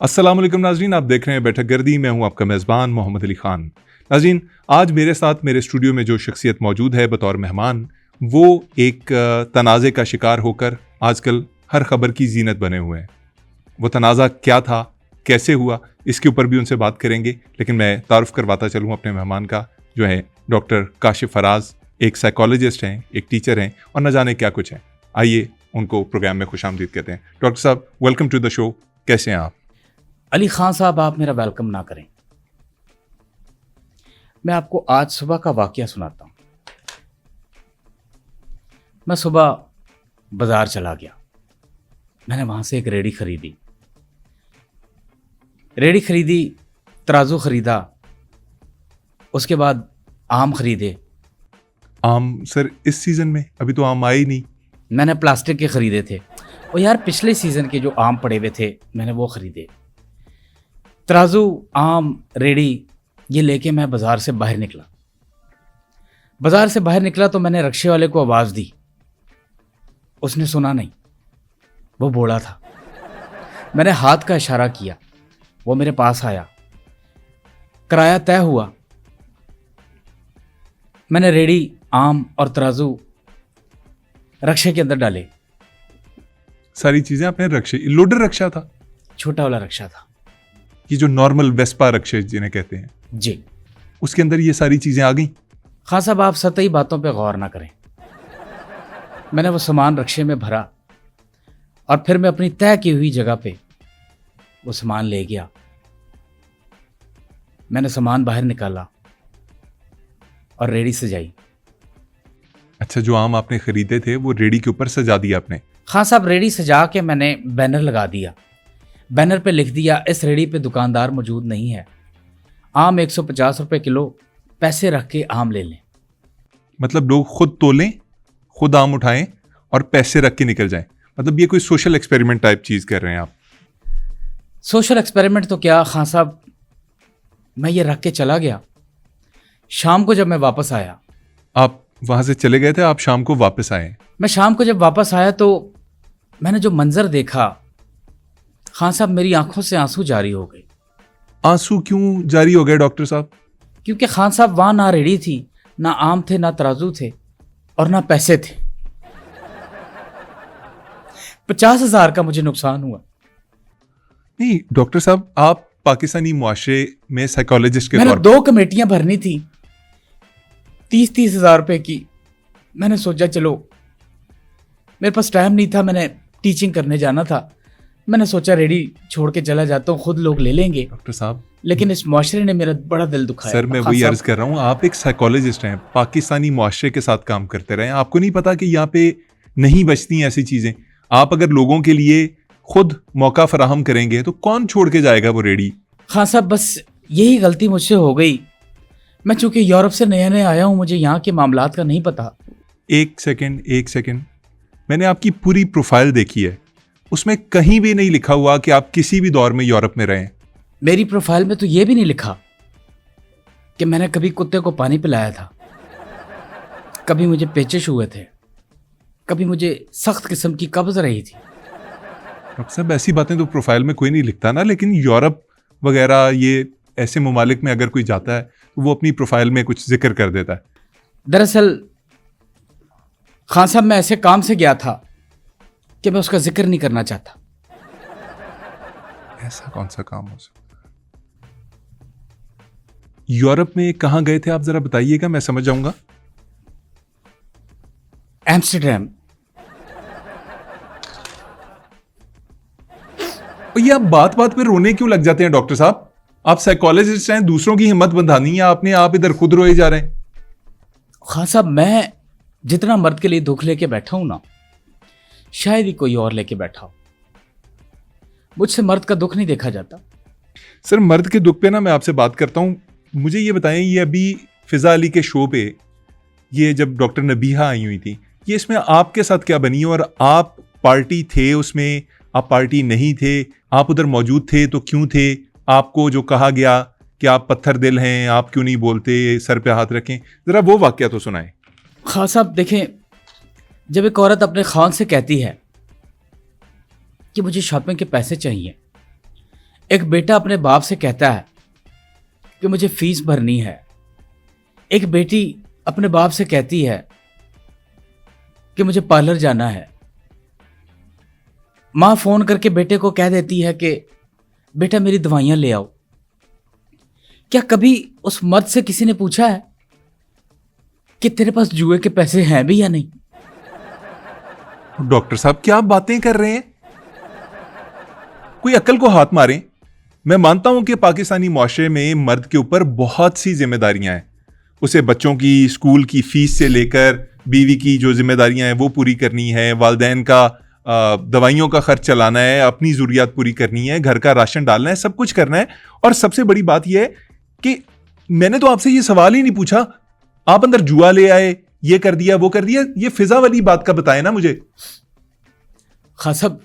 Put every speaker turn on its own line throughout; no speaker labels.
अस्सलाम वालेकुम नाज़रीन, आप देख रहे हैं बैठक गर्दी। मैं हूं आपका मेज़बान मोहम्मद अली ख़ान। नाज़रीन, आज मेरे साथ मेरे स्टूडियो में जो शख्सियत मौजूद है बतौर मेहमान, वो एक तनाज़े का शिकार होकर आजकल हर खबर की जीनत बने हुए हैं। वो तनाज़ा क्या था, कैसे हुआ, इसके ऊपर भी उनसे बात करेंगे। लेकिन मैं तारुफ़ करवाता चलूँ अपने मेहमान का, जो है डॉक्टर काशिफ़ फराज। एक साइकोलॉजिस्ट हैं, एक टीचर हैं और न जाने क्या कुछ हैं। आइए उनको प्रोग्राम में खुशामदीद कहते हैं। डॉक्टर साहब, वेलकम टू द शो। कैसे हैं आप?
अली ख़ान साहब, आप मेरा वेलकम ना करें। मैं आपको आज सुबह का वाक़या सुनाता हूँ। मैं सुबह बाज़ार चला गया। मैंने वहाँ से एक रेडी खरीदी, तराजू ख़रीदा, उसके बाद आम ख़रीदे।
आम सर इस सीज़न में? अभी तो आम आए ही नहीं।
मैंने प्लास्टिक के ख़रीदे थे। और यार, पिछले सीज़न के जो आम पड़े हुए थे मैंने वो ख़रीदे। तराजू, आम, रेडी ये लेके मैं बाज़ार से बाहर निकला तो मैंने रिक्शे वाले को आवाज़ दी। उसने सुना नहीं, वो बोला था। मैंने हाथ का इशारा किया, वो मेरे पास आया। किराया तय हुआ। मैंने रेडी, आम और तराजू रिक्शे के अंदर डाले।
सारी चीज़ें आपने रिक्शे, लोडर रिक्शा था?
छोटा वाला रिक्शा था।
ये जो नॉर्मल वेस्पा रिक्शे जिन्हें कहते हैं,
जी।
उसके अंदर ये सारी चीज़ें आ गई?
हाँ साहब, आप सतही बातों पे गौर ना करें। मैंने वो सामान रिक्शे में भरा और फिर मैं अपनी तय की हुई जगह पे वो सामान ले गया। मैंने सामान बाहर निकाला और रेडी सजाई।
अच्छा, जो आम आपने खरीदे थे वो रेडी के ऊपर सजा दिया आपने?
हाँ साहब, रेडी सजा के मैंने बैनर लगा दिया। बैनर पे लिख दिया, इस रेडी पे दुकानदार मौजूद नहीं है। आम 150 रुपये किलो, पैसे रख के आम ले लें।
मतलब लोग खुद तोलें, खुद आम उठाएं और पैसे रख के निकल जाएं। मतलब ये कोई सोशल एक्सपेरिमेंट टाइप चीज़ कर रहे हैं आप?
सोशल एक्सपेरिमेंट तो क्या खान साहब, मैं ये रख के चला गया। शाम को जब मैं वापस आया।
आप वहां से चले गए थे, आप शाम को वापस आए?
मैं शाम को जब वापस आया तो मैंने जो मंजर देखा, खान साहब मेरी आंखों से आंसू जारी हो गए।
आंसू क्यों जारी हो गए डॉक्टर साहब?
क्योंकि खान साहब वहां ना रेडी थी, ना आम थे, ना तराजू थे और ना पैसे थे। 50,000 का मुझे नुकसान हुआ।
नहीं डॉक्टर साहब, आप पाकिस्तानी मुआशरे में साइकोलॉजिस्ट के
मैंने
तौर
2 कमेटियां भरनी थी, 30-30 हजार रुपए की। मैंने सोचा चलो, मेरे पास टाइम नहीं था, मैंने टीचिंग करने जाना था। मैंने सोचा रेडी छोड़ के चला जाता हूँ, खुद लोग ले लेंगे।
डॉक्टर साहब,
लेकिन इस मुआशरे ने मेरा बड़ा दिल दुखाया।
सर मैं वही अर्ज कर रहा हूँ, आप एक साइकोलॉजिस्ट हैं, पाकिस्तानी मुआशरे के साथ काम करते रहे। आपको नहीं पता कि यहाँ पे नहीं बचती ऐसी चीजें? आप अगर लोगों के लिए खुद मौका फराहम करेंगे तो कौन छोड़ के जाएगा वो रेडी?
हाँ साहब, बस यही गलती मुझसे हो गई। मैं चूंकि यूरोप से नया नया आया हूँ, मुझे यहाँ के मामलात का नहीं पता।
एक सेकंड, मैंने आपकी पूरी प्रोफाइल देखी है, उसमें कहीं भी नहीं लिखा हुआ कि आप किसी भी दौर में यूरोप में रहे।
मेरी प्रोफाइल में तो ये भी नहीं लिखा कि मैंने कभी कुत्ते को पानी पिलाया था, कभी मुझे पेचिश हुए थे, कभी मुझे सख्त किस्म की कब्ज रही थी।
डॉक्टर साहब, ऐसी बातें तो प्रोफाइल में कोई नहीं लिखता ना। लेकिन यूरोप वगैरह ये ऐसे ममालिक में अगर कोई जाता है तो वो अपनी प्रोफाइल में कुछ जिक्र कर देता है।
दरअसल खान साहब, मैं ऐसे काम से गया था कि मैं उसका जिक्र नहीं करना चाहता।
ऐसा कौन सा काम हो सकता है? यूरोप में कहाँ गए थे आप, जरा बताइएगा, मैं समझ जाऊंगा।
एम्स्टरडैम।
और ये आप बात बात पे रोने क्यों लग जाते हैं डॉक्टर साहब? आप साइकोलॉजिस्ट हैं, दूसरों की हिम्मत बंधानी है आपने, आप इधर खुद रोए जा रहे हैं।
खान साहब, मैं जितना मर्द के लिए दुख लेके बैठा हूं ना, शायद ही कोई और लेके बैठा हो। मुझसे मर्द का दुख नहीं देखा जाता।
सर मर्द के दुख पे ना मैं आपसे बात करता हूँ। मुझे ये बताएं, ये अभी फिजा अली के शो पे ये जब डॉक्टर नबीहा आई हुई थी, ये इसमें आपके साथ क्या बनी? और आप पार्टी थे उसमें, आप पार्टी नहीं थे, आप उधर मौजूद थे तो क्यों थे? आपको जो कहा गया कि आप पत्थर दिल हैं, आप क्यों नहीं बोलते, सर पे हाथ रखें, जरा वो वाकया तो सुनाएं।
खान साहब देखें, जब एक औरत अपने खान से कहती है कि मुझे शॉपिंग के पैसे चाहिए, एक बेटा अपने बाप से कहता है कि मुझे फीस भरनी है। एक बेटी अपने बाप से कहती है कि मुझे पार्लर जाना है। मां फोन करके बेटे को कह देती है कि बेटा मेरी दवाइयां ले आओ। क्या कभी उस मर्द से किसी ने पूछा है कि तेरे पास जुए के पैसे हैं भी या नहीं?
डॉक्टर साहब क्या बातें कर रहे हैं? कोई अक्ल को हाथ मारें। मैं मानता हूं कि पाकिस्तानी मुआशरे में मर्द के ऊपर बहुत सी जिम्मेदारियां हैं। उसे बच्चों की स्कूल की फीस से लेकर बीवी की जो जिम्मेदारियां हैं वो पूरी करनी है, वालिदैन का दवाइयों का खर्च चलाना है, अपनी ज़रूरियात पूरी करनी है, घर का राशन डालना है, सब कुछ करना है। और सबसे बड़ी बात यह है कि मैंने तो आपसे ये सवाल ही नहीं पूछा, आप अंदर जुआ ले आए, ये कर दिया वो कर दिया। ये फिजा वाली बात का बताएं ना मुझे।
खान साहब,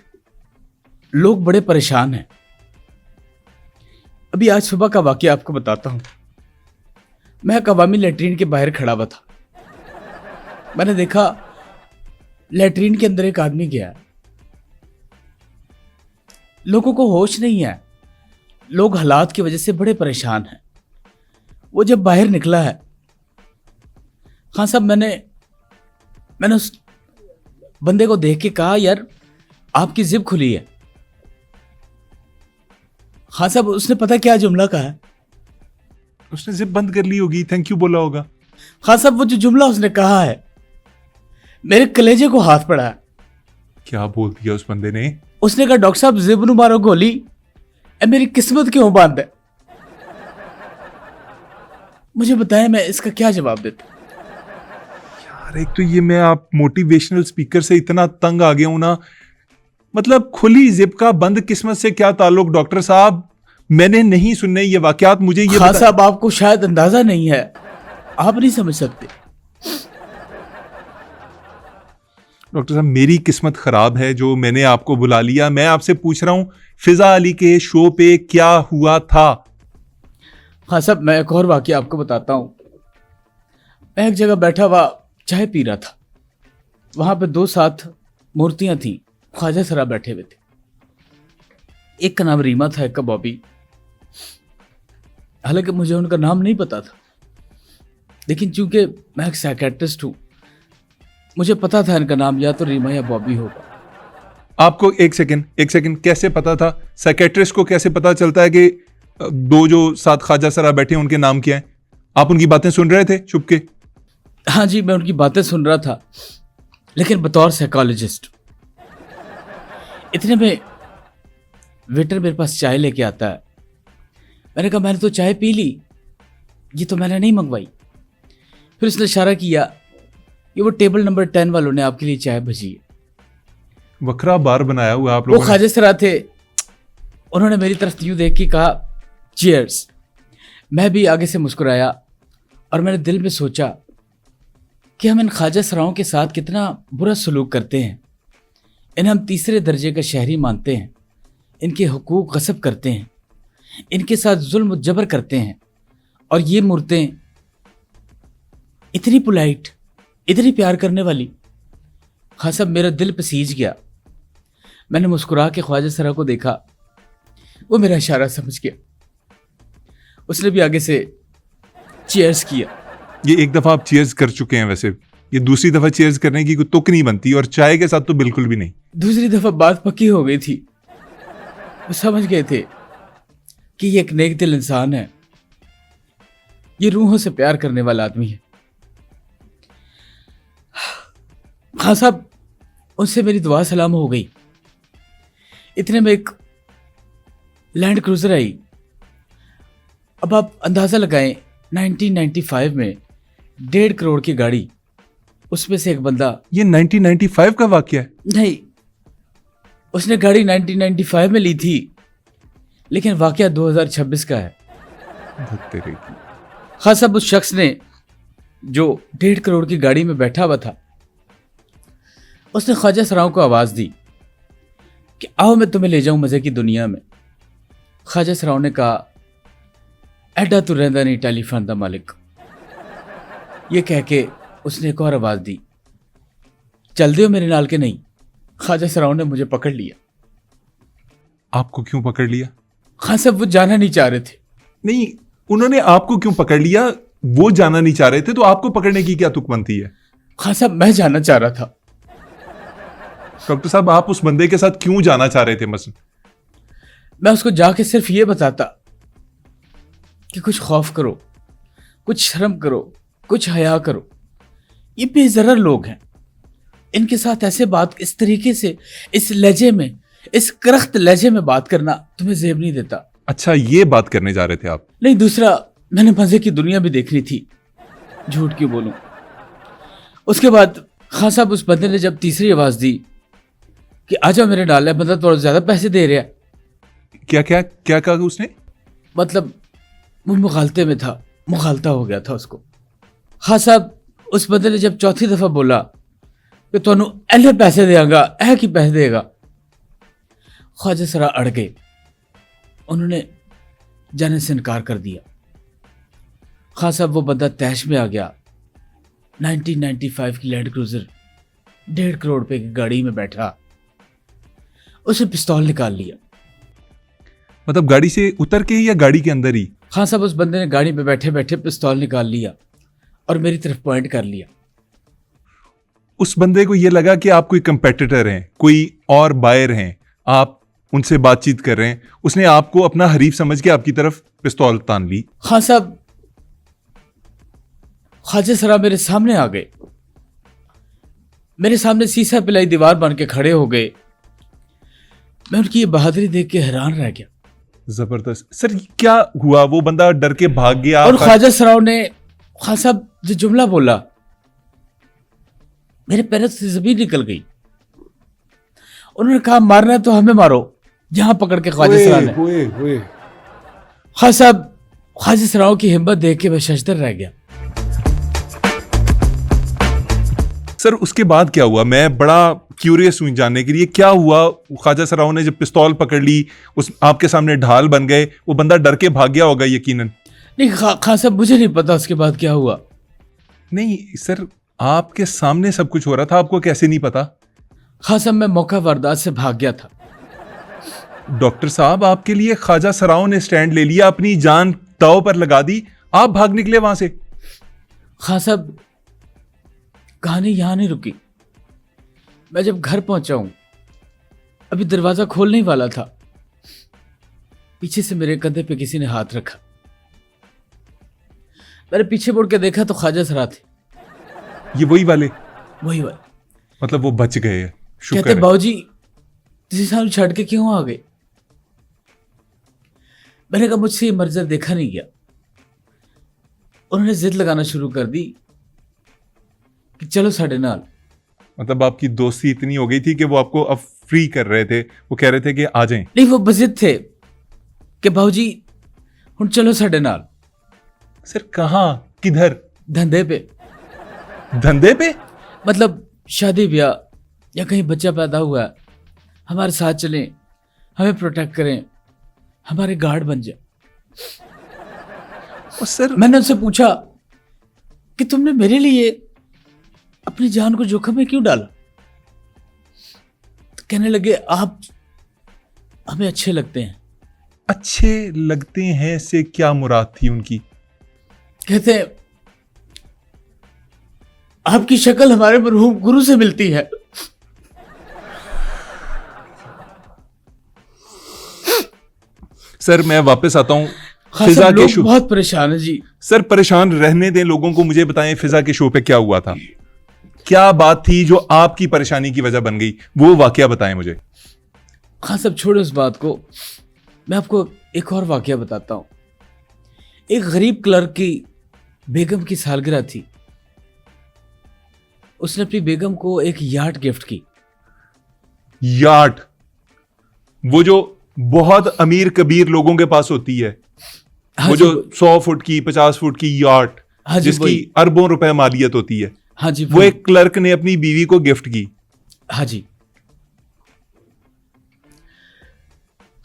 लोग बड़े परेशान हैं। अभी आज सुबह का वाकया आपको बताता हूं। मैं एक अवामी लैट्रीन के बाहर खड़ा हुआ था। मैंने देखा लैट्रीन के अंदर एक आदमी गया। लोगों को होश नहीं है। लोग हालात की वजह से बड़े परेशान हैं। वो जब बाहर निकला है, हाँ साहब, मैंने उस बंदे को देख के कहा, यार आपकी जिप खुली है। हाँ साहब, उसने पता क्या जुमला कहा है?
उसने जिप बंद कर ली होगी, थैंक यू बोला होगा।
हाँ साहब, वो जो जुमला उसने कहा है मेरे कलेजे को हाथ पड़ा है।
क्या बोल दिया उस बंदे ने?
उसने कहा, डॉक्टर साहब जिब नु मारो गोली, मेरी किस्मत क्यों बंद है? मुझे बताएं मैं इसका क्या जवाब देता?
यार एक तो ये मैं आप मोटिवेशनल स्पीकर से इतना तंग आ गया हूं ना। मतलब खुली जिप का बंद किस्मत से क्या ताल्लुक डॉक्टर साहब? मैंने नहीं सुनने ये वाकयात। मुझे ये
हाँ साहब, आपको शायद अंदाजा नहीं है, आप नहीं समझ सकते।
डॉक्टर साहब मेरी किस्मत खराब है जो मैंने आपको बुला लिया। मैं आपसे पूछ रहा हूं फिजा अली के शो पे क्या हुआ था?
हाँ साहब, मैं एक और वाकया आपको बताता हूं। मैं एक जगह बैठा हुआ चाय पी रहा था। वहां पे दो साथ मूर्तियां थी, ख्वाजा सरा बैठे हुए थे। एक का नाम रीमा था, एक का बॉबी। हालांकि मुझे उनका नाम नहीं पता था, लेकिन चूंकि मैं एक साइकेट्रिस्ट हूं, मुझे पता था इनका नाम या तो रीमा या बॉबी होगा।
आपको एक सेकंड कैसे पता था? साइकेट्रिस्ट को कैसे पता चलता है कि दो जो साथ ख्वाजा सरा बैठे हैं उनके नाम क्या है? आप उनकी बातें सुन रहे थे छुप के?
हाँ जी, मैं उनकी बातें सुन रहा था, लेकिन बतौर साइकोलॉजिस्ट। इतने में वेटर मेरे पास चाय लेके आता है। मैंने कहा, मैंने तो चाय पी ली, ये तो मैंने नहीं मंगवाई। फिर उसने इशारा किया, ये वो टेबल नंबर 10 वालों ने आपके लिए चाय भेजी है।
वखरा बार बनाया हुआ आप लोगों ने।
वो ख्वाजा सरा थे। उन्होंने मेरी तरफ यूं देख के कहा, चीयर्स। मैं भी आगे से मुस्कुराया और मैंने दिल में सोचा कि हम इन ख्वाजा सराओं के साथ कितना बुरा सलूक करते हैं। इन्हें हम तीसरे दर्जे का शहरी मानते हैं, इनके हुकूक गसब करते हैं, इनके साथ जुल्म जबर करते हैं। और ये मूर्तें इतनी पोलाइट, इतनी प्यार करने वाली। हाँ साहब, मेरा दिल पसीज गया। मैंने मुस्कुरा के ख्वाजा सरा को देखा। वो मेरा इशारा समझ गया। उसने भी आगे से चीयर्स किया।
ये एक दफा आप चीयर्स कर चुके हैं, वैसे ये दूसरी दफा चीयर्स करने की कोई तुक नहीं बनती, और चाय के साथ तो बिल्कुल भी नहीं।
दूसरी दफा बात पक्की हो गई थी। वो समझ गए थे कि ये एक नेक दिल इंसान है, ये रूहों से प्यार करने वाला आदमी है। हाँ साहब, उनसे मेरी दुआ सलाम हो गई। इतने में एक लैंड क्रूजर आई। अब आप अंदाजा लगाएं, 1995 में 1.5 करोड़ की गाड़ी, उसमें से एक बंदा।
ये 1995 का वाकया है?
नहीं, उसने गाड़ी 1995 में ली थी, लेकिन वाकया 2026 का है। हाँ साहब, उस शख्स ने जो 1.5 करोड़ की गाड़ी में बैठा हुआ था, उसने ख्वाजा सराओं को आवाज दी कि आओ मैं तुम्हें ले जाऊं मजे की दुनिया में। ख्वाजा सराओं ने कहा, एडा तू रहंदा नहीं टेलीफोन दा मालिक। ये कह के उसने एक और आवाज दी, चल दियो मेरे नाल के नहीं। ख्वाजा सराओं ने मुझे पकड़ लिया।
आपको क्यों पकड़ लिया?
खान साहब वो जाना नहीं चाह रहे थे।
नहीं, उन्होंने आपको क्यों पकड़ लिया? वो जाना नहीं चाह रहे थे तो आपको पकड़ने की क्या तुकबंदी है?
खान साहब मैं जाना चाह रहा था।
डॉक्टर साहब, आप उस बंदे के साथ क्यों जाना चाह रहे थे? मसलन
मैं उसको जाके सिर्फ ये बताता कि कुछ खौफ करो, कुछ शर्म करो, कुछ हया करो। ये बेज़रर लोग हैं, इनके साथ ऐसे बात, इस तरीके से, इस लहजे में, इस करख्त लहजे में बात करना तुम्हें जेब नहीं देता।
अच्छा, ये बात करने जा रहे थे आप?
नहीं, दूसरा, मैंने मजे की दुनिया भी देखनी थी, झूठ क्यों बोलूं। उसके बाद खान साहब उस बंदे ने जब तीसरी आवाज दी कि आजा मेरे डाल है, बंदा थोड़ा ज्यादा पैसे दे रहा है।
क्या क्या क्या कहा उसने?
मतलब वो मुगालते में था, मुगालता हो गया था उसको। खान साहब उस बंदे ने जब चौथी दफा बोला कि तुहानू ऐले पैसे देगा, ऐ की पैसे देगा, ख्वाजा सरा अड़ गए। उन्होंने जाने से इनकार कर दिया। खान साहब वो बंदा तैश में आ गया। 1995 की लैंड क्रूजर 1.5 करोड़ रुपए की गाड़ी में बैठा, उसने पिस्तौल निकाल लिया।
मतलब गाड़ी से उतर के ही या गाड़ी के अंदर ही?
खान साहब उस बंदे ने गाड़ी में बैठे बैठे पिस्तौल निकाल लिया और मेरी तरफ पॉइंट कर लिया।
उस बंदे को यह लगा कि आप कोई कंपेटिटर हैं, कोई और बायर हैं, आप उनसे बातचीत कर रहे हैं। उसने आपको अपना हरीफ समझ के आपकी तरफ पिस्तौल तान ली।
खान साहब ख्वाजा सरा मेरे सामने आ गए, मेरे सामने सीसा पिलाई दीवार बन के खड़े हो गए। मैं उनकी ये बहादुरी देख के हैरान रह गया।
जबरदस्त। सर क्या हुआ? वो बंदा डर के भाग गया
और ख्वाजा सराव ने, खान साहब जो जुमला बोला, मेरे पैरों से जमीन निकल गई। उन्होंने कहा मारना है तो हमें मारो, जहां पकड़ के ख्वाजा सराव ने। खान साहब ख्वाजा सराव की हिम्मत देख के मैं शशदर रह गया।
सर उसके बाद क्या हुआ? मैं बड़ा क्यूरियस हूं जानने के लिए, क्या हुआ? ख्वाजा सराव ने जब पिस्तौल पकड़ ली, उस आपके सामने ढाल बन गए, वो बंदा डर के भाग गया होगा यकीनन।
नहीं खान साहब मुझे नहीं पता उसके बाद क्या हुआ।
नहीं सर, आपके सामने सब कुछ हो रहा था, आपको कैसे नहीं पता?
खान साहब मैं मौका वारदात से भाग गया था।
डॉक्टर साहब, आपके लिए ख्वाजा सराव ने स्टैंड ले लिया, अपनी जान दांव पर लगा दी, आप भाग निकले वहां से।
खान साहब कहानी यहां नहीं रुकी। मैं जब घर पहुंचा हूं, अभी दरवाजा खोलने ही वाला था, पीछे से मेरे कंधे पे किसी ने हाथ रखा। मैंने पीछे मुड़ के देखा तो ख्वाजा सरा थे।
ये वही वाले?
वही वाले।
मतलब वो बच गए, शुक्र
कहते
है।
बाबूजी किसी साल छड़ के क्यों आ गए? मैंने कहा मुझसे ये मंजर देखा नहीं गया। उन्होंने जिद लगाना शुरू कर दी कि चलो साढ़े नाल।
मतलब आपकी दोस्ती इतनी हो गई थी कि वो आपको अब फ्री कर रहे थे, वो कह रहे थे कि आ जाएं।
नहीं, वो बजिद थे कि बाबूजी हुण चलो साढ़े नाल।
सर कहाँ, किधर?
धंधे पे।
धंधे पे?
मतलब शादी ब्याह या कहीं बच्चा पैदा हुआ है, हमारे साथ चलें, हमें प्रोटेक्ट करें, हमारे गार्ड बन जाए।
और सर
मैंने उनसे पूछा कि तुमने मेरे लिए अपनी जान को जोखिम में क्यों डाला? तो कहने लगे आप हमें अच्छे लगते हैं।
अच्छे लगते हैं से क्या मुराद थी उनकी?
कहते हैं आपकी शक्ल हमारे मरहूम गुरु से मिलती है।
सर मैं वापस आता हूं
हाँ,
फिजा
सब
के
लोग
शो।
बहुत परेशान है जी।
सर परेशान रहने दें लोगों को, मुझे बताएं फिजा के शो पे क्या हुआ था? क्या बात थी जो आपकी परेशानी की वजह बन गई? वो वाकया बताएं मुझे।
हाँ सब छोड़ो उस बात को, मैं आपको एक और वाकया बताता हूं। एक गरीब क्लर्क की बेगम की सालगिरह थी। उसने अपनी बेगम को एक याट गिफ्ट की।
याट? वो जो बहुत अमीर कबीर लोगों के पास होती है,
हाँ
वो
जी,
जो 100 फुट की 50 फुट की याट,
हाँ जी,
जिसकी
वही।
अरबों रुपए मालियत होती है,
हाँ जी,
वो एक क्लर्क ने अपनी बीवी को गिफ्ट की।
हाँ जी।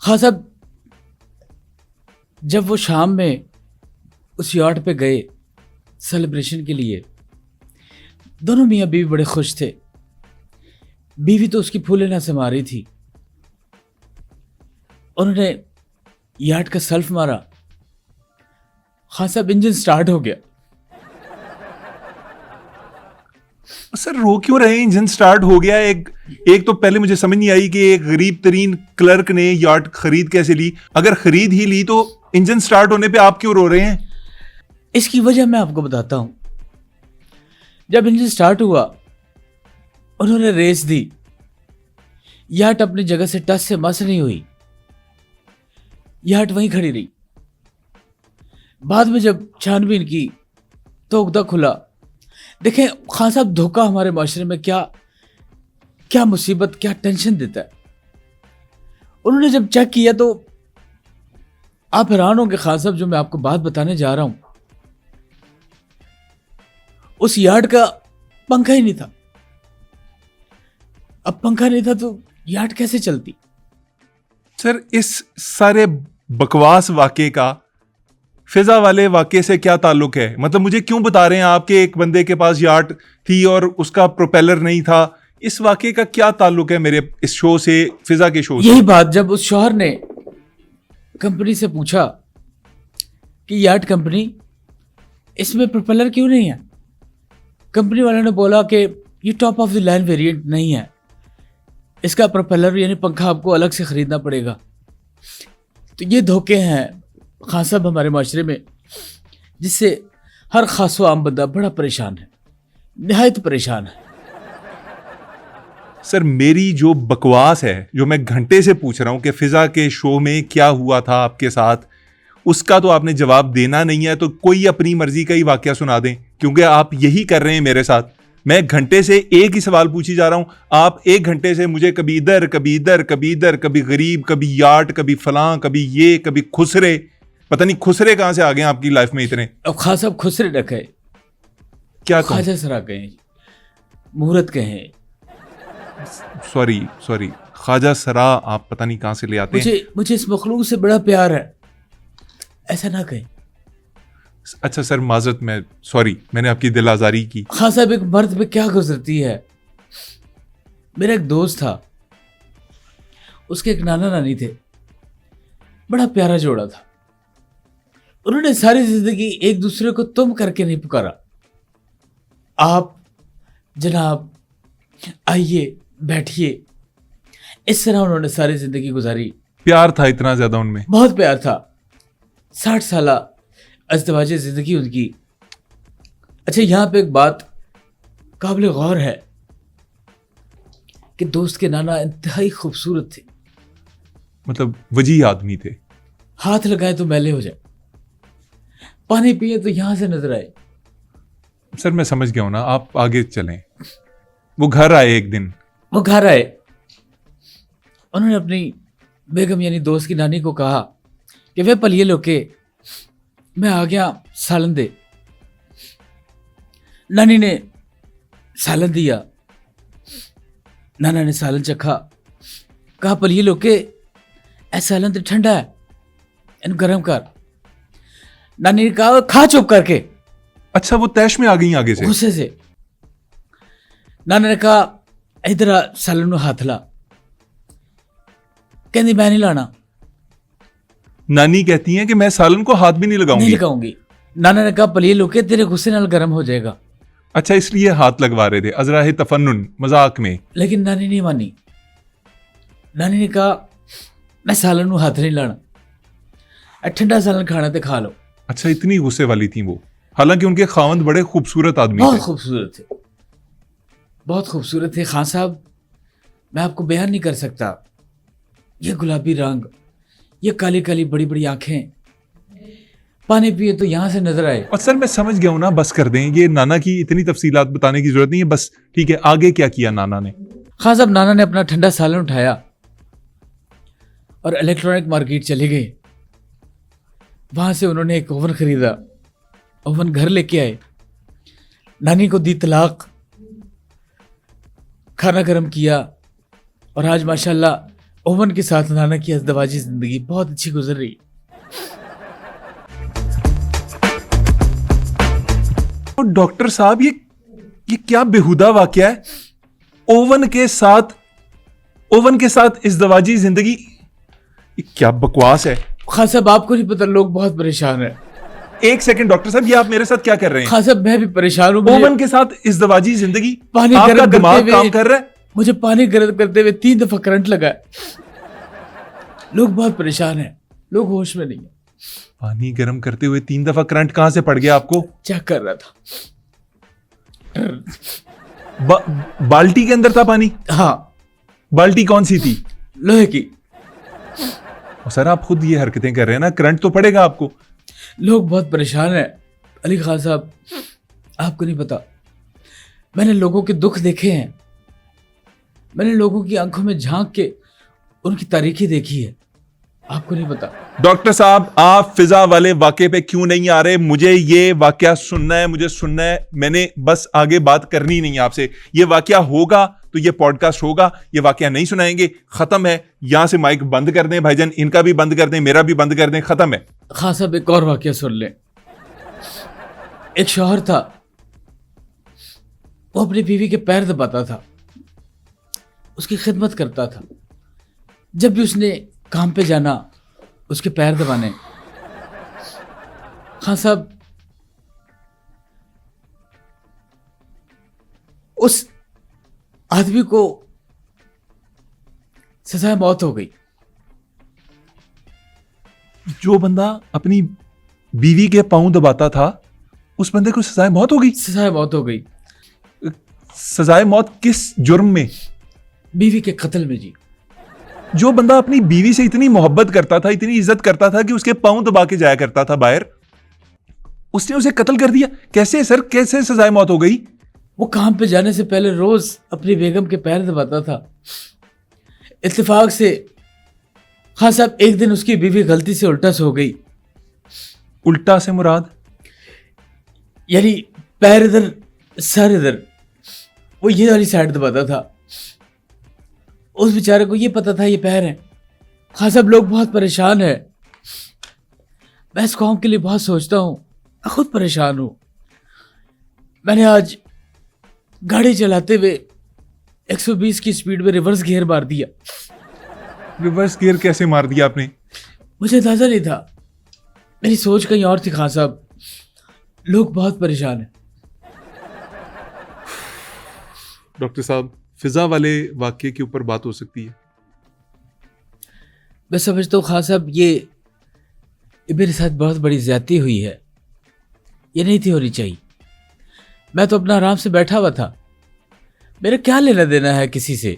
हाँ साहब जब वो शाम में उस यार्ड पे गए सेलिब्रेशन के लिए, दोनों मियाँ बीवी बड़े खुश थे। बीवी तो उसकी फूले ना समा रही थी। उन्होंने यार्ड का सेल्फ मारा, खान साहब इंजन स्टार्ट हो गया।
सर रो क्यों रहे? इंजन स्टार्ट हो गया। एक तो पहले मुझे समझ नहीं आई कि एक गरीब तरीन क्लर्क ने यार्ड खरीद कैसे ली। अगर खरीद ही ली तो इंजन स्टार्ट होने पे आप क्यों रो रहे हैं?
इसकी वजह मैं आपको बताता हूं। जब इंजन स्टार्ट हुआ, उन्होंने रेस दी, यार्ड अपनी जगह से टस से मस नहीं हुई, यार्ड वहीं खड़ी रही। बाद में जब छानबीन की तो उगदा खुला। देखें खान साहब, धोखा हमारे माशरे में क्या क्या मुसीबत, क्या टेंशन देता है। उन्होंने जब चेक किया तो आप हैरान होंगे खान साहब, जो मैं आपको बात बताने जा रहा हूं, उस यार्ड का पंखा ही नहीं था। अब पंखा नहीं था तो यार्ड कैसे चलती?
सर इस सारे बकवास वाक़े का फिजा वाले वाक़े से क्या ताल्लुक है? मतलब मुझे क्यों बता रहे हैं आपके एक बंदे के पास यार्ड थी और उसका प्रोपेलर नहीं था? इस वाक़े का क्या ताल्लुक है मेरे इस शो से, फिजा के शो से?
यही बात जब उस शौहर ने कंपनी से पूछा कि यार्ड कंपनी, इसमें प्रोपेलर क्यों नहीं है, कंपनी वाले ने बोला कि ये top of the line variant नहीं है, इसका प्रोपेलर यानी पंखा आपको अलग से खरीदना पड़ेगा। तो ये धोखे हैं खान साहब हमारे माशरे में, जिससे हर खासो आम बंदा बड़ा परेशान है, निहायत परेशान है।
सर मेरी जो बकवास है, जो मैं घंटे से पूछ रहा हूं कि फिजा के शो में क्या हुआ था आपके साथ, उसका तो आपने जवाब देना नहीं है। तो कोई अपनी मर्जी का ही वाकया सुना दें, क्योंकि आप यही कर रहे हैं मेरे साथ। मैं घंटे से एक ही सवाल पूछी जा रहा हूं, आप एक घंटे से मुझे कभी इधर कभी इधर कभी इधर, कभी गरीब, कभी यार्ड, कभी फलां, कभी ये, कभी खुसरे। पता नहीं खुसरे कहां से आ गए आपकी लाइफ में इतने।
अब खान साहब खुसरे रखे,
क्या
ख्वाजा सरा कहें, मुहूर्त कहें,
सॉरी ख्वाजा सरा आप पता नहीं कहां से ले आते हैं।
मुझे इस मखलूक से बड़ा प्यार है, ऐसा ना कहें।
अच्छा सर माजरत, मैं सॉरी, मैंने आपकी दिल आजारी की।
खान साहब एक मर्द पे क्या गुजरती है। मेरा एक दोस्त था, उसके एक नाना नानी थे, बड़ा प्यारा जोड़ा था। उन्होंने सारी जिंदगी एक दूसरे को तुम करके नहीं पुकारा, आप जनाब, आइए बैठिए, इस तरह उन्होंने सारी जिंदगी गुजारी।
प्यार था इतना ज्यादा उनमें?
बहुत प्यार था। 60 साल अज़दवाज जिंदगी उनकी। अच्छा, यहां पे एक बात काबिल गौर है कि दोस्त के नाना इंतहाई खूबसूरत थे।
मतलब वजी आदमी थे।
हाथ लगाए तो मैले हो जाए, पानी पिए तो यहां से नजर आए।
सर मैं समझ गया हूं ना, आप आगे चलें। वो घर आए एक दिन।
वो घर आए, उन्होंने अपनी बेगम यानी दोस्त की नानी को कहा कि वे पलिए लोके, मैं आ गया, सालन दे। नानी ने सालन दिया, नाना ने सालन चखा, कहा पलिए लोके, ऐ सालन तो ठंडा है, इन गर्म कर। नानी ने कहा खा चुप करके।
अच्छा, वो तैश में आ गई आगे से?
गुस्से से। नाना ने कहा इधर आ, सालन हाथ ला। कहती मैं नहीं लाना।
नानी कहती हैं कि मैं सालन को हाथ भी नहीं लगाऊंगी।
नाना ने कहा पलिए लोके, तेरे गुस्से नाल गर्म हो जाएगा।
अच्छा, इसलिए हाथ लगवा रहे थे, अजराहे तफन्नुन, मजाक में।
लेकिन नानी नहीं मानी। नानी ने कहा मैं सालन हाथ नहीं लाना, ठंडा सालन खाना तो खा लो।
अच्छा, इतनी गुस्से वाली थी वो। हालांकि उनके खावंद बड़े खूबसूरत आदमी थे।
बहुत खूबसूरत थे, बहुत खूबसूरत थे खान साहब, मैं आपको बयान नहीं कर सकता। ये गुलाबी रंग, ये काली काली बड़ी बड़ी आंखें, पानी पिए तो यहां से नजर आए।
और सर मैं समझ गया हूं ना, बस कर दें, ये नाना की इतनी तफसीलात बताने की जरूरत नहीं है, बस ठीक है। आगे क्या किया नाना ने?
खान साहब, नाना ने अपना ठंडा सालन उठाया और इलेक्ट्रॉनिक मार्केट चले गए। वहां से उन्होंने एक ओवन खरीदा, ओवन घर लेके आए, नानी को दी तलाक, खाना गर्म किया, और आज माशाल्लाह ओवन के साथ नाना की अज़दवाजी जिंदगी बहुत अच्छी गुजर रही।
और डॉक्टर साहब, ये क्या बेहुदा वाकया है? ओवन के साथ इज़दवाजी जिंदगी, ये क्या बकवास है?
खान साहब आपको नहीं पता, लोग बहुत परेशान हैं।
एक सेकंड डॉक्टर साहब, ये आप मेरे साथ क्या कर रहे हैं?
खान साहब मैं भी परेशान हूँ।
ओवन के साथ इज़्दवाजी जिंदगी,
पानी
आपका
गर्म
दिमाग
करते हुए
काम कर रहा है?
मुझे पानी गर्म करते हुए 3 दफा करंट लगा है। लोग बहुत परेशान हैं, लोग होश में नहीं है।
पानी गर्म करते हुए 3 दफा करंट कहां से पड़ गया आपको?
चेक कर रहा था।
बाल्टी के अंदर था पानी?
हाँ,
बाल्टी कौन सी थी?
लोहे की।
और सर आप खुद ये हरकतें कर रहे हैं ना, करंट तो पड़ेगा आपको।
लोग बहुत परेशान हैं अली खान साहब, आपको नहीं पता। मैंने लोगों के दुख देखे हैं, मैंने लोगों की आंखों में झांक के उनकी तारीखी देखी है, आपको नहीं पता।
डॉक्टर साहब आप फिजा वाले वाकये पे क्यों नहीं आ रहे? मुझे ये वाकया सुनना है, मुझे सुनना है। मैंने बस आगे बात करनी नहीं है आपसे। ये वाकया होगा तो ये पॉडकास्ट होगा, ये वाकया नहीं सुनाएंगे, खत्म है। यहां से माइक बंद कर दें भाईजान, इनका भी बंद कर दें, मेरा भी बंद कर दें, खत्म है।
खान साहब एक और वाकया सुन लें। एक शौहर था, वो अपनी बीवी के पैर दबाता था, उसकी खिदमत करता था। जब भी उसने काम पे जाना, उसके पैर दबाने। खान साहब उस आदमी को सजाए मौत हो गई।
जो बंदा अपनी बीवी के पांव दबाता था, उस बंदे को सजाए मौत हो गई?
सजाए मौत हो गई।
सजाए मौत किस जुर्म में?
बीवी के कत्ल में जी।
जो बंदा अपनी बीवी से इतनी मोहब्बत करता था, इतनी इज्जत करता था कि उसके पांव दबा के जाया करता था बाहर, उसने उसे कत्ल कर दिया। कैसे सर, कैसे सजाए मौत हो गई?
वो काम पे जाने से पहले रोज अपनी बेगम के पैर दबाता था। इत्तेफाक से खान साहब एक दिन उसकी बीवी गलती से उल्टा सो गई।
उल्टा से मुराद?
यानी पैर इधर सर इधर, वो ये वाली साइड दबाता था। उस बेचारे को ये पता था ये पैर है। खान साहब लोग बहुत परेशान है। मैं इस कौम के लिए बहुत सोचता हूँ, मैं खुद परेशान हूँ। मैंने आज गाड़ी चलाते हुए 120 की स्पीड में रिवर्स गियर मार दिया।
रिवर्स गियर कैसे मार दिया आपने?
मुझे अंदाजा नहीं था, मेरी सोच कहीं और थी। खान साहब लोग बहुत परेशान हैं।
डॉक्टर साहब फिजा वाले वाक्य के ऊपर बात हो सकती है?
मैं समझता हूँ खान साहब ये मेरे साथ बहुत बड़ी ज्यादती हुई है, ये नहीं थी होनी चाहिए। मैं तो अपना आराम से बैठा हुआ था, मेरा क्या लेना देना है किसी से।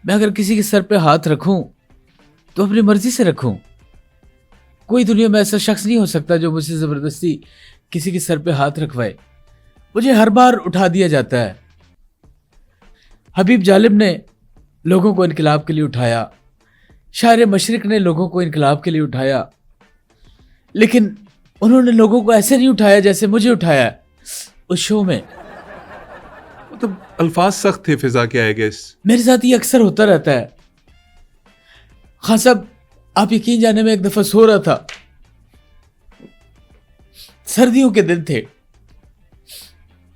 मैं अगर किसी के सर पे हाथ रखूं तो अपनी मर्जी से रखूं। कोई दुनिया में ऐसा शख्स नहीं हो सकता जो मुझसे जबरदस्ती किसी के सर पे हाथ रखवाए। मुझे हर बार उठा दिया जाता है। हबीब जालिब ने लोगों को इनकलाब के लिए उठाया, शायर मशरिक ने लोगों को इनकलाब के लिए उठाया, लेकिन उन्होंने लोगों को ऐसे नहीं उठाया जैसे मुझे उठाया उस शो में।
मतलब अल्फाज सख्त थे फिजा के, आई गेस।
मेरे साथ ये अक्सर होता रहता है। खान साहब आप यकीन जाने में एक दफा सो रहा था, सर्दियों के दिन थे,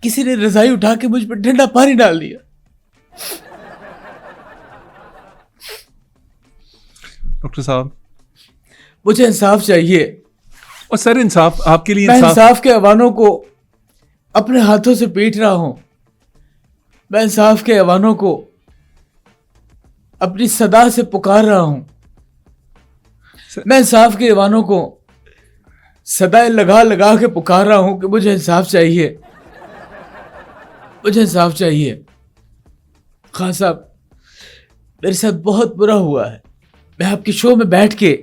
किसी ने रजाई उठा के मुझ पर ठंडा पानी डाल दिया।
डॉक्टर साहब
मुझे इंसाफ चाहिए।
और सर इंसाफ आपके लिए?
मैं इंसाफ के अवानों को अपने हाथों से पीट रहा हूं। मैं इंसाफ के अवानों को अपनी सदा से पुकार रहा हूं। मैं इंसाफ के अवानों को सदाएं लगा लगा के पुकार रहा हूं कि मुझे इंसाफ चाहिए, मुझे इंसाफ चाहिए। खान साहब मेरे साथ बहुत बुरा हुआ है। मैं आपके शो में बैठ के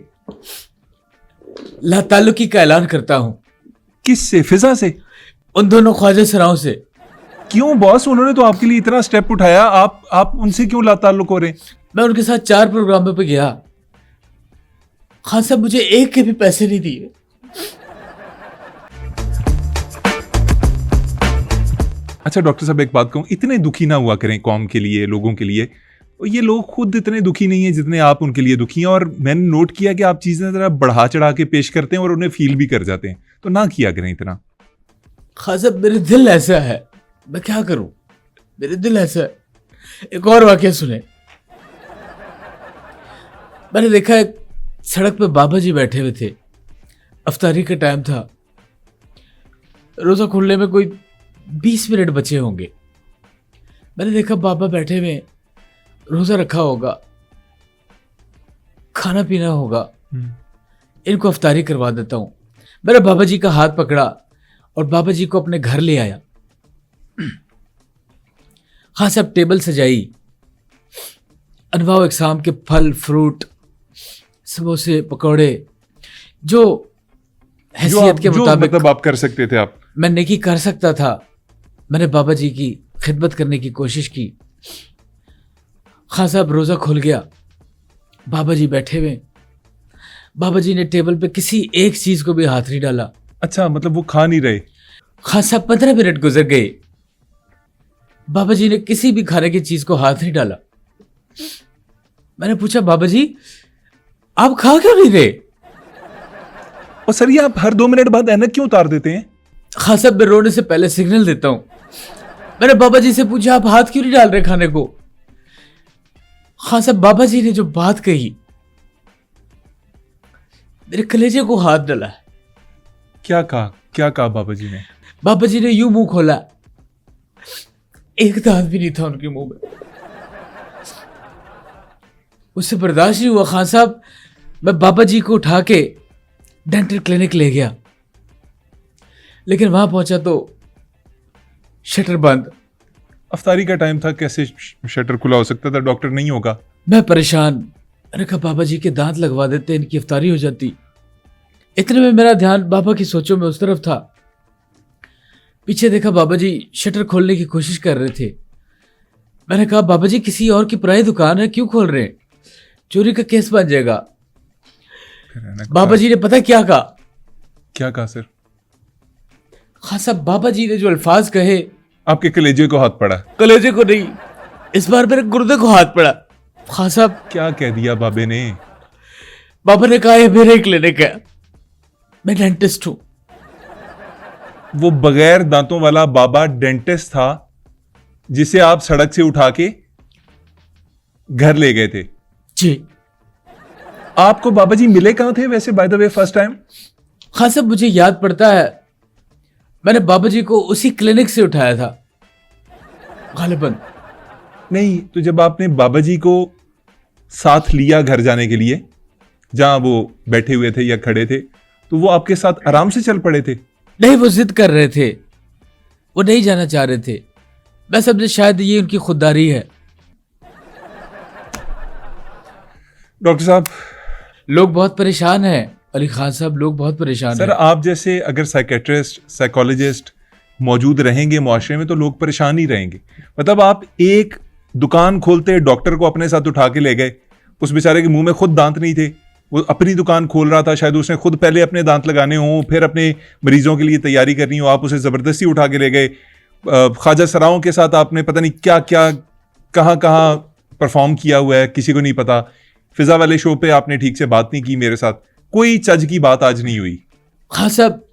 लाताल्लुकी का ऐलान करता हूं।
किससे? फिजा से?
उन दोनों ख्वाजा सराओं से।
क्यों बॉस, उन्होंने तो आपके लिए इतना स्टेप उठाया, आप उनसे क्यों लाताल्लुक हो रहे हैं?
मैं उनके साथ 4 प्रोग्रामों पे गया। खान साहब मुझे एक के भी पैसे नहीं दिए।
अच्छा डॉक्टर साहब एक बात कहूं, इतने दुखी ना हुआ करें कौम के लिए, लोगों के लिए। ये लोग खुद इतने दुखी नहीं है जितने आप उनके लिए दुखी हैं। और मैंने नोट किया कि आप चीजें जरा बढ़ा चढ़ा के पेश करते हैं और उन्हें फील भी कर जाते हैं, तो ना किया करें इतना।
खान साहब मेरे दिल ऐसा है, मैं क्या करूं, मेरे दिल ऐसा है। एक और वाकया सुने। मैंने देखा है सड़क पे बाबा जी बैठे हुए थे। अफ्तारी का टाइम था, रोज़ा खुलने में कोई 20 मिनट बचे होंगे। मैंने देखा बाबा बैठे हुए, रोज़ा रखा होगा, खाना पीना होगा, इनको अफ्तारी करवा देता हूँ। मैंने बाबा जी का हाथ पकड़ा और बाबा जी को अपने घर ले आया। हाँ सब टेबल सजाई, अनवाओ इकसाम के फल फ्रूट, समोसे पकौड़े, जो हैसियत के मुताबिक
मतलब आप कर सकते थे, आप
मैं नेकी कर सकता था। मैंने बाबा जी की खिदमत करने की कोशिश की। खान साहब रोज़ा खुल गया, बाबा जी बैठे हुए। बाबा जी ने टेबल पे किसी एक चीज को भी हाथ नहीं डाला।
अच्छा, मतलब वो खा नहीं रहे।
खान साहब 15 मिनट गुजर गए, बाबा जी ने किसी भी खाने की चीज को हाथ नहीं डाला। मैंने पूछा, बाबा जी आप खा क्यों नहीं रहे?
और सर ये आप हर 2 मिनट बाद ऐनक क्यों उतार देते हैं?
खान साहब मैं रोने से पहले सिग्नल देता हूं। मैंने बाबा जी से पूछा, आप हाथ क्यों नहीं डाल रहे खाने को? खान साहब बाबा जी ने जो बात कही, मेरे कलेजे को हाथ डाला।
क्या कहा बाबा जी ने?
बाबा जी ने यूं मुंह खोला, एक दांत भी नहीं था उनके मुंह में। उससे बर्दाश्त नहीं हुआ खान साहब, मैं बाबा जी को उठा के डेंटल क्लिनिक ले गया, लेकिन वहां पहुंचा तो शटर बंद।
अफ्तारी का टाइम था, कैसे शटर खुला हो सकता था? डॉक्टर नहीं होगा।
मैं परेशान, मैंने कहा बाबा जी के दांत लगवा देते, इनकी अफ्तारी हो जाती। इतने में मेरा ध्यान बाबा की सोचों में उस तरफ था। पीछे देखा बाबा जी शटर खोलने की कोशिश कर रहे थे। मैंने कहा, बाबा जी किसी और की पुरानी दुकान है, क्यों खोल रहे हैं? चोरी का केस बन जाएगा। बाबा जी ने पता क्या कहा
सर?
हाँ साहब, बाबा जी ने जो अल्फाज कहे,
आपके कलेजे को हाथ पड़ा?
कलेजे को नहीं, इस बार मेरे गुर्दे को हाथ पड़ा। खान साहब
क्या कह दिया बाबे ने?
बाबा ने कहा, ये मेरे क्लिनिक है, मैं डेंटिस्ट हूं।
वो बगैर दांतों वाला बाबा डेंटिस्ट था जिसे आप सड़क से उठा के घर ले गए थे?
जी।
आपको बाबा जी मिले कहां थे वैसे, by the way, first time?
हाँ साहब मुझे याद पड़ता है, मैंने बाबा जी को उसी क्लिनिक से उठाया था गालिबन।
नहीं, तो जब आपने बाबा जी को साथ लिया घर जाने के लिए, जहां वो बैठे हुए थे या खड़े थे, तो वो आपके साथ आराम से चल पड़े थे?
नहीं, वो जिद कर रहे थे, वो नहीं जाना चाह रहे थे। मैं समझे शायद ये उनकी खुददारी है।
डॉक्टर साहब,
लोग बहुत परेशान हैं अली खान साहब, लोग बहुत परेशान
सर
हैं।
आप जैसे अगर साइकेट्रिस्ट, साइकोलॉजिस्ट मौजूद रहेंगे मुआशरे में तो लोग परेशान ही रहेंगे। मतलब आप एक दुकान खोलते, डॉक्टर को अपने साथ उठा के ले गए, उस बेचारे के मुंह में खुद दांत नहीं थे, वो अपनी दुकान खोल रहा था, शायद उसने खुद पहले अपने दांत लगाने हों, फिर अपने मरीजों के लिए तैयारी करनी हो, आप उसे ज़बरदस्ती उठा के ले गए। ख्वाजा सराओं के साथ आपने पता नहीं क्या क्या कहाँ कहाँ परफॉर्म किया हुआ है, किसी को नहीं पता। फिजा वाले शो पे आपने ठीक से बात नहीं की मेरे साथ, कोई चज की बात आज नहीं हुई।
हाँ साहब,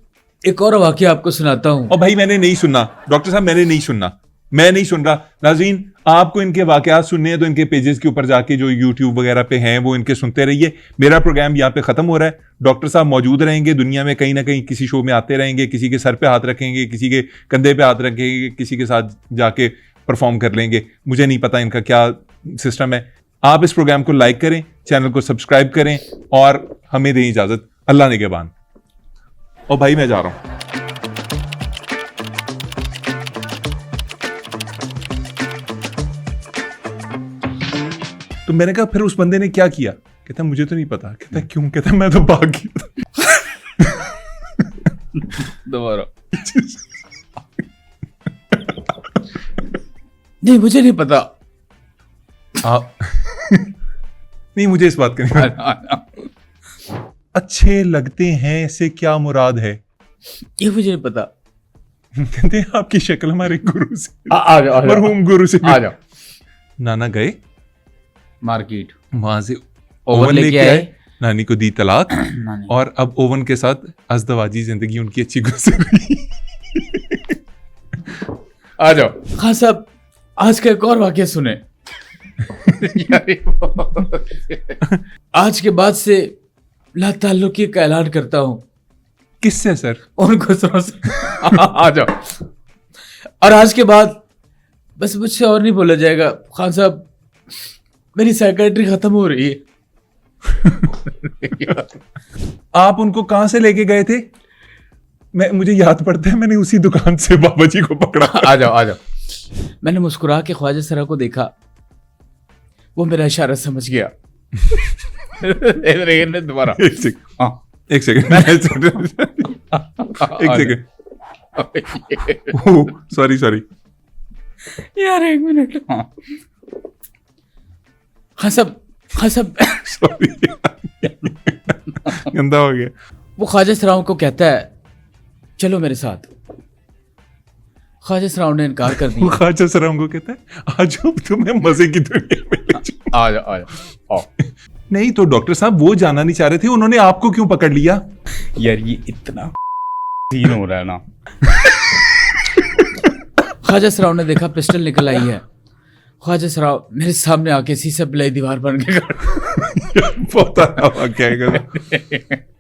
एक और वाकया आपको सुनाता हूँ।
और भाई मैंने नहीं सुनना, डॉक्टर साहब मैंने नहीं सुनना, मैं नहीं सुन रहा। नाज़रीन, आपको इनके वाकयात सुनने हैं तो इनके पेजेस के ऊपर जाके जो यूट्यूब वगैरह पे हैं वो इनके सुनते रहिए। मेरा प्रोग्राम यहाँ पे खत्म हो रहा है। डॉक्टर साहब मौजूद रहेंगे दुनिया में, कहीं ना कहीं किसी शो में आते रहेंगे, किसी के सर पे हाथ रखेंगे, किसी के कंधे पे हाथ रखेंगे, किसी के साथ जाके परफॉर्म कर लेंगे। मुझे नहीं पता इनका क्या सिस्टम है। आप इस प्रोग्राम को लाइक करें, चैनल को सब्सक्राइब करें और हमें दें इजाजत। अल्लाह निगहबान। और भाई मैं जा रहा हूं। तो मैंने कहा फिर उस बंदे ने क्या किया? कहता मुझे तो नहीं पता। कहता क्यों? कहता मैं तो भाग गया।
दोबारा नहीं, मुझे नहीं पता।
आप नहीं, मुझे इस बात का नहीं। अच्छे लगते हैं इससे क्या मुराद है?
ये मुझे नहीं पता।
कहते हैं आपकी शक्ल हमारे गुरु से,
आ जाओ,
मरहूम गुरु से।
आ जाओ।
नाना गए
मार्केट,
वहां से
ओवन लेके आए,
नानी को दी तलाक और अब ओवन के साथ अज़दवाजी जिंदगी उनकी अच्छी गुजर रही।
आ जाओ। हाँ साहब, आज का एक और वाकया सुने। आज के बाद से ला ताल्लुकी का ऐलान करता हूँ
किससे सर?
उन गुजरों से। आ जाओ। और आज के बाद बस मुझसे और नहीं बोला जाएगा। खान साहब, मेरी साइकेट्री खत्म हो रही है।
आप उनको कहां से लेके गए थे? मुझे याद पड़ता है, मैंने उसी दुकान से बाबा जी को पकड़ा।
आ जाओ आ जाओ। मैंने मुस्कुरा के ख्वाजा सरा को देखा, वो मेरा इशारा समझ गया। दोबारा
एक सेकंड, एक सेकंड। सॉरी
यार, एक मिनट। हाँ सब
सॉरी, गंदा हो गया।
वो ख्वाजा सराओं को कहता है चलो मेरे साथ। ख्वाजा सराओं ने इनकार कर दिया।
ख्वाजा सराओं को कहता है आज तुम्हें मजे की दुनिया में ले जाऊं।
आ जाओ।
नहीं तो डॉक्टर साहब वो जाना नहीं चाह रहे थे, उन्होंने आपको क्यों पकड़ लिया?
यार ये इतना सीन हो रहा है ना। ख्वाजा सराओं ने देखा पिस्टल निकल आई है। ख्वाजा सराओ मेरे सामने आके शीशे पिलाई दीवार बन के
बहुत क्या